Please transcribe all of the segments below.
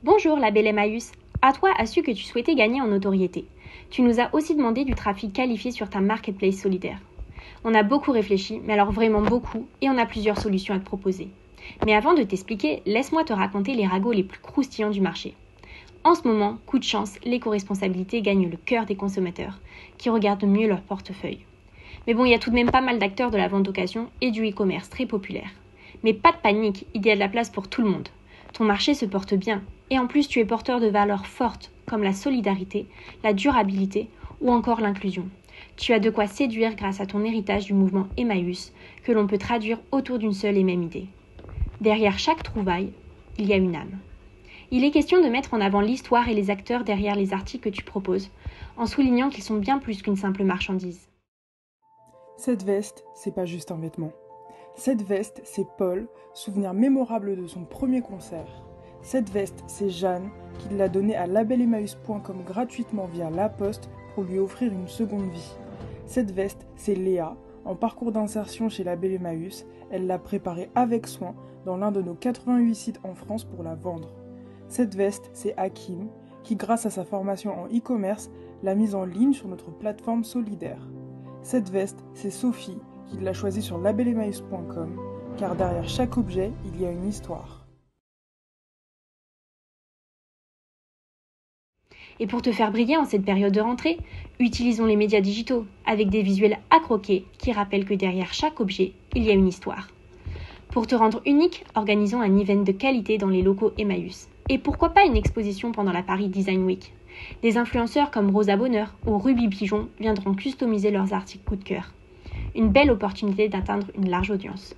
Bonjour la belle Emmaüs, à toi a su que tu souhaitais gagner en notoriété. Tu nous as aussi demandé du trafic qualifié sur ta marketplace solidaire. On a beaucoup réfléchi, mais alors vraiment beaucoup, et on a plusieurs solutions à te proposer. Mais avant de t'expliquer, laisse-moi te raconter les ragots les plus croustillants du marché. En ce moment, coup de chance, l'éco-responsabilité gagne le cœur des consommateurs, qui regardent mieux leur portefeuille. Mais bon, il y a tout de même pas mal d'acteurs de la vente d'occasion et du e-commerce très populaires. Mais pas de panique, il y a de la place pour tout le monde. Ton marché se porte bien, et en plus tu es porteur de valeurs fortes comme la solidarité, la durabilité ou encore l'inclusion. Tu as de quoi séduire grâce à ton héritage du mouvement Emmaüs, que l'on peut traduire autour d'une seule et même idée. Derrière chaque trouvaille, il y a une âme. Il est question de mettre en avant l'histoire et les acteurs derrière les articles que tu proposes, en soulignant qu'ils sont bien plus qu'une simple marchandise. Cette veste, c'est pas juste un vêtement. Cette veste, c'est Paul, souvenir mémorable de son premier concert. Cette veste, c'est Jeanne, qui l'a donnée à labellemmaüs.com gratuitement via La Poste pour lui offrir une seconde vie. Cette veste, c'est Léa, en parcours d'insertion chez Label Emmaüs. Elle l'a préparée avec soin dans l'un de nos 88 sites en France pour la vendre. Cette veste, c'est Hakim, qui grâce à sa formation en e-commerce, l'a mise en ligne sur notre plateforme solidaire. Cette veste, c'est Sophie, qui l'a choisie sur labellemmaüs.com, car derrière chaque objet, il y a une histoire. Et pour te faire briller en cette période de rentrée, utilisons les médias digitaux avec des visuels à croquer qui rappellent que derrière chaque objet, il y a une histoire. Pour te rendre unique, organisons un event de qualité dans les locaux Emmaüs. Et pourquoi pas une exposition pendant la Paris Design Week? Des influenceurs comme Rosa Bonheur ou Ruby Pigeon viendront customiser leurs articles coup de cœur. Une belle opportunité d'atteindre une large audience.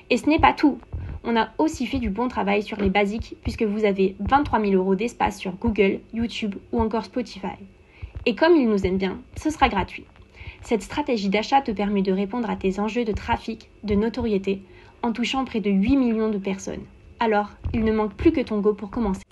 Et ce n'est pas tout. On a aussi fait du bon travail sur les basiques puisque vous avez 23 000 € d'espace sur Google, YouTube ou encore Spotify. Et comme ils nous aiment bien, ce sera gratuit. Cette stratégie d'achat te permet de répondre à tes enjeux de trafic, de notoriété, en touchant près de 8 millions de personnes. Alors, il ne manque plus que ton go pour commencer.